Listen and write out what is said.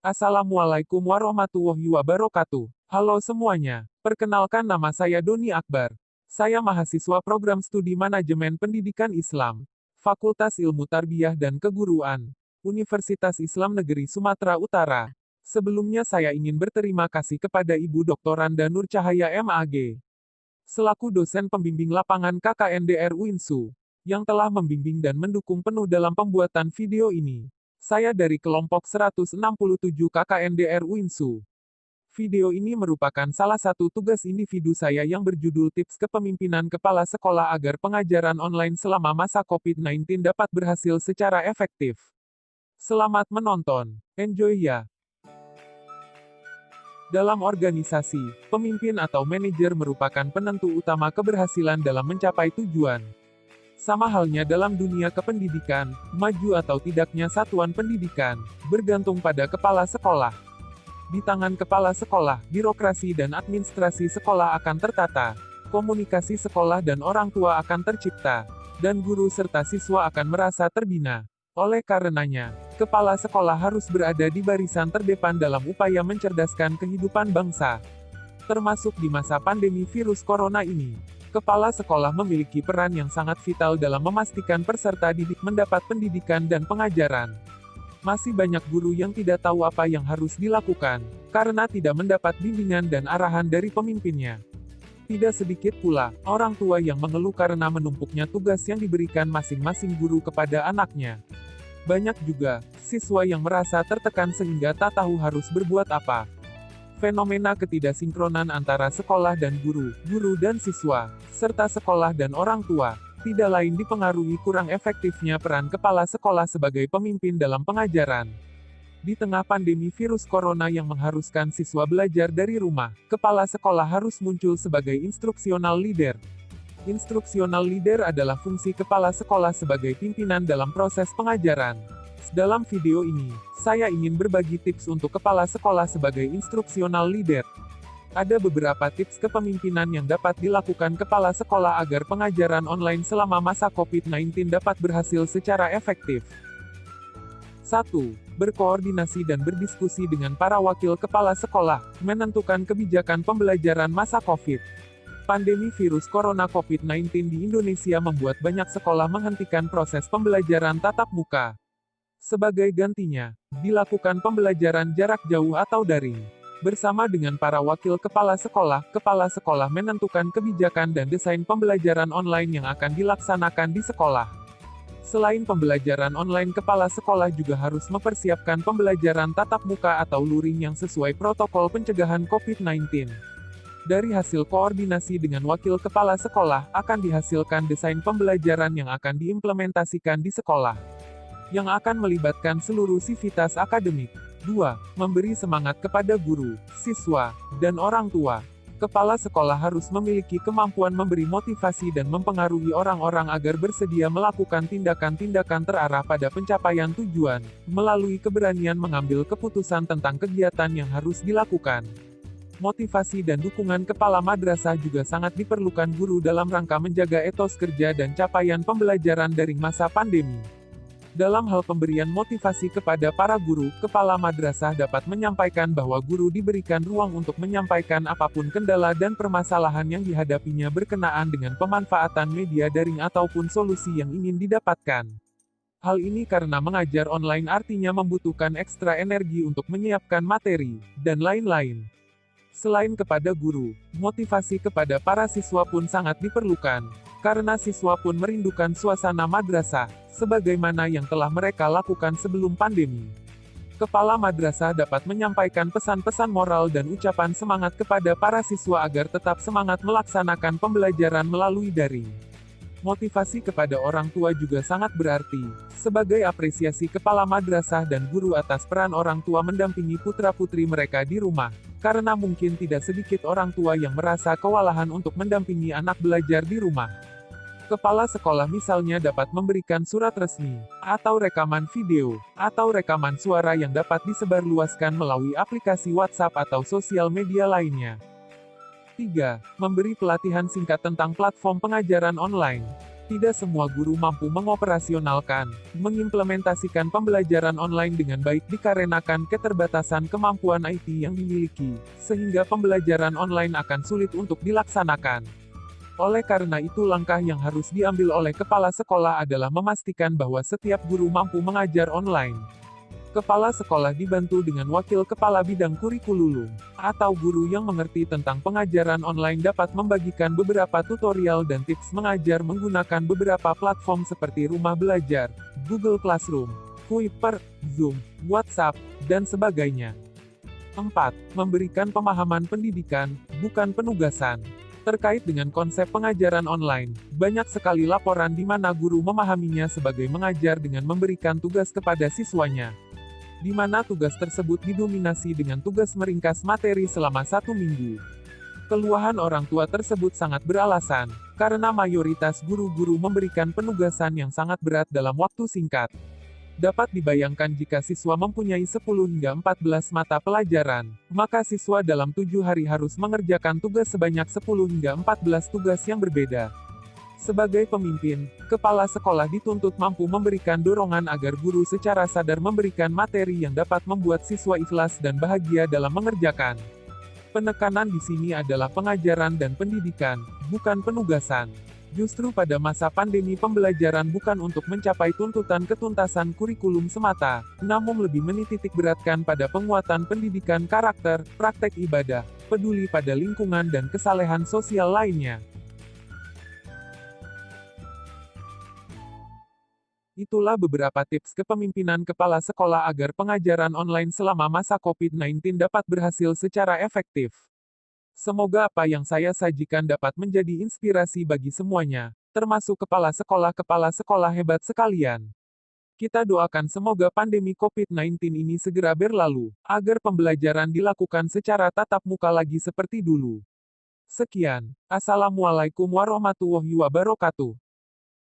Assalamualaikum warahmatullahi wabarakatuh. Halo semuanya, perkenalkan nama saya Doni Akbar. Saya mahasiswa program studi manajemen pendidikan Islam, Fakultas Ilmu Tarbiyah dan Keguruan, Universitas Islam Negeri Sumatera Utara. Sebelumnya saya ingin berterima kasih kepada Ibu Dr. Anda Nur Cahaya MAG, selaku dosen pembimbing lapangan KKNDR UINSU, yang telah membimbing dan mendukung penuh dalam pembuatan video ini. Saya dari kelompok 167 KKNDR UINSU. Video ini merupakan salah satu tugas individu saya yang berjudul Tips Kepemimpinan Kepala Sekolah agar pengajaran online selama masa COVID-19 dapat berhasil secara efektif. Selamat menonton. Enjoy ya. Dalam organisasi, pemimpin atau manajer merupakan penentu utama keberhasilan dalam mencapai tujuan. Sama halnya dalam dunia kependidikan, maju atau tidaknya satuan pendidikan, bergantung pada kepala sekolah. Di tangan kepala sekolah, birokrasi dan administrasi sekolah akan tertata, komunikasi sekolah dan orang tua akan tercipta, dan guru serta siswa akan merasa terbina. Oleh karenanya, kepala sekolah harus berada di barisan terdepan dalam upaya mencerdaskan kehidupan bangsa. Termasuk di masa pandemi virus corona ini. Kepala sekolah memiliki peran yang sangat vital dalam memastikan peserta didik mendapat pendidikan dan pengajaran. Masih banyak guru yang tidak tahu apa yang harus dilakukan, karena tidak mendapat bimbingan dan arahan dari pemimpinnya. Tidak sedikit pula, orang tua yang mengeluh karena menumpuknya tugas yang diberikan masing-masing guru kepada anaknya. Banyak juga, siswa yang merasa tertekan sehingga tak tahu harus berbuat apa. Fenomena ketidaksinkronan antara sekolah dan guru, guru dan siswa, serta sekolah dan orang tua, tidak lain dipengaruhi kurang efektifnya peran kepala sekolah sebagai pemimpin dalam pengajaran. Di tengah pandemi virus corona yang mengharuskan siswa belajar dari rumah, kepala sekolah harus muncul sebagai instruksional leader. Instruksional leader adalah fungsi kepala sekolah sebagai pimpinan dalam proses pengajaran. Dalam video ini, saya ingin berbagi tips untuk kepala sekolah sebagai instruksional leader. Ada beberapa tips kepemimpinan yang dapat dilakukan kepala sekolah agar pengajaran online selama masa COVID-19 dapat berhasil secara efektif. 1. Berkoordinasi dan berdiskusi dengan para wakil kepala sekolah, menentukan kebijakan pembelajaran masa COVID. Pandemi virus corona COVID-19 di Indonesia membuat banyak sekolah menghentikan proses pembelajaran tatap muka. Sebagai gantinya, dilakukan pembelajaran jarak jauh atau daring. Bersama dengan para wakil kepala sekolah menentukan kebijakan dan desain pembelajaran online yang akan dilaksanakan di sekolah. Selain pembelajaran online, kepala sekolah juga harus mempersiapkan pembelajaran tatap muka atau luring yang sesuai protokol pencegahan COVID-19. Dari hasil koordinasi dengan wakil kepala sekolah, akan dihasilkan desain pembelajaran yang akan diimplementasikan di sekolah, yang akan melibatkan seluruh sivitas akademik. 2. Memberi semangat kepada guru, siswa, dan orang tua. Kepala sekolah harus memiliki kemampuan memberi motivasi dan mempengaruhi orang-orang agar bersedia melakukan tindakan-tindakan terarah pada pencapaian tujuan, melalui keberanian mengambil keputusan tentang kegiatan yang harus dilakukan. Motivasi dan dukungan kepala madrasah juga sangat diperlukan guru dalam rangka menjaga etos kerja dan capaian pembelajaran daring masa pandemi. Dalam hal pemberian motivasi kepada para guru, kepala madrasah dapat menyampaikan bahwa guru diberikan ruang untuk menyampaikan apapun kendala dan permasalahan yang dihadapinya berkenaan dengan pemanfaatan media daring ataupun solusi yang ingin didapatkan. Hal ini karena mengajar online artinya membutuhkan ekstra energi untuk menyiapkan materi, dan lain-lain. Selain kepada guru, motivasi kepada para siswa pun sangat diperlukan, karena siswa pun merindukan suasana madrasah, sebagaimana yang telah mereka lakukan sebelum pandemi. Kepala madrasah dapat menyampaikan pesan-pesan moral dan ucapan semangat kepada para siswa agar tetap semangat melaksanakan pembelajaran melalui daring. Motivasi kepada orang tua juga sangat berarti, sebagai apresiasi kepala madrasah dan guru atas peran orang tua mendampingi putra-putri mereka di rumah, karena mungkin tidak sedikit orang tua yang merasa kewalahan untuk mendampingi anak belajar di rumah. Kepala sekolah misalnya dapat memberikan surat resmi, atau rekaman video, atau rekaman suara yang dapat disebarluaskan melalui aplikasi WhatsApp atau sosial media lainnya. 3. Memberi pelatihan singkat tentang platform pengajaran online. Tidak semua guru mampu mengoperasionalkan, mengimplementasikan pembelajaran online dengan baik dikarenakan keterbatasan kemampuan IT yang dimiliki, sehingga pembelajaran online akan sulit untuk dilaksanakan. Oleh karena itu langkah yang harus diambil oleh kepala sekolah adalah memastikan bahwa setiap guru mampu mengajar online. Kepala sekolah dibantu dengan wakil kepala bidang kurikulum, atau guru yang mengerti tentang pengajaran online dapat membagikan beberapa tutorial dan tips mengajar menggunakan beberapa platform seperti Rumah Belajar, Google Classroom, Kuiper, Zoom, WhatsApp, dan sebagainya. 4. Memberikan pemahaman pendidikan, bukan penugasan. Terkait dengan konsep pengajaran online, banyak sekali laporan di mana guru memahaminya sebagai mengajar dengan memberikan tugas kepada siswanya, di mana tugas tersebut didominasi dengan tugas meringkas materi selama 1 minggu. Keluhan orang tua tersebut sangat beralasan, karena mayoritas guru-guru memberikan penugasan yang sangat berat dalam waktu singkat. Dapat dibayangkan jika siswa mempunyai 10 hingga 14 mata pelajaran, maka siswa dalam 7 hari harus mengerjakan tugas sebanyak 10 hingga 14 tugas yang berbeda. Sebagai pemimpin, kepala sekolah dituntut mampu memberikan dorongan agar guru secara sadar memberikan materi yang dapat membuat siswa ikhlas dan bahagia dalam mengerjakan. Penekanan di sini adalah pengajaran dan pendidikan, bukan penugasan. Justru pada masa pandemi pembelajaran bukan untuk mencapai tuntutan ketuntasan kurikulum semata, namun lebih menitik beratkan pada penguatan pendidikan karakter, praktek ibadah, peduli pada lingkungan dan kesalehan sosial lainnya. Itulah beberapa tips kepemimpinan kepala sekolah agar pengajaran online selama masa COVID-19 dapat berhasil secara efektif. Semoga apa yang saya sajikan dapat menjadi inspirasi bagi semuanya, termasuk kepala sekolah hebat sekalian. Kita doakan semoga pandemi COVID-19 ini segera berlalu, agar pembelajaran dilakukan secara tatap muka lagi seperti dulu. Sekian, Assalamualaikum warahmatullahi wabarakatuh.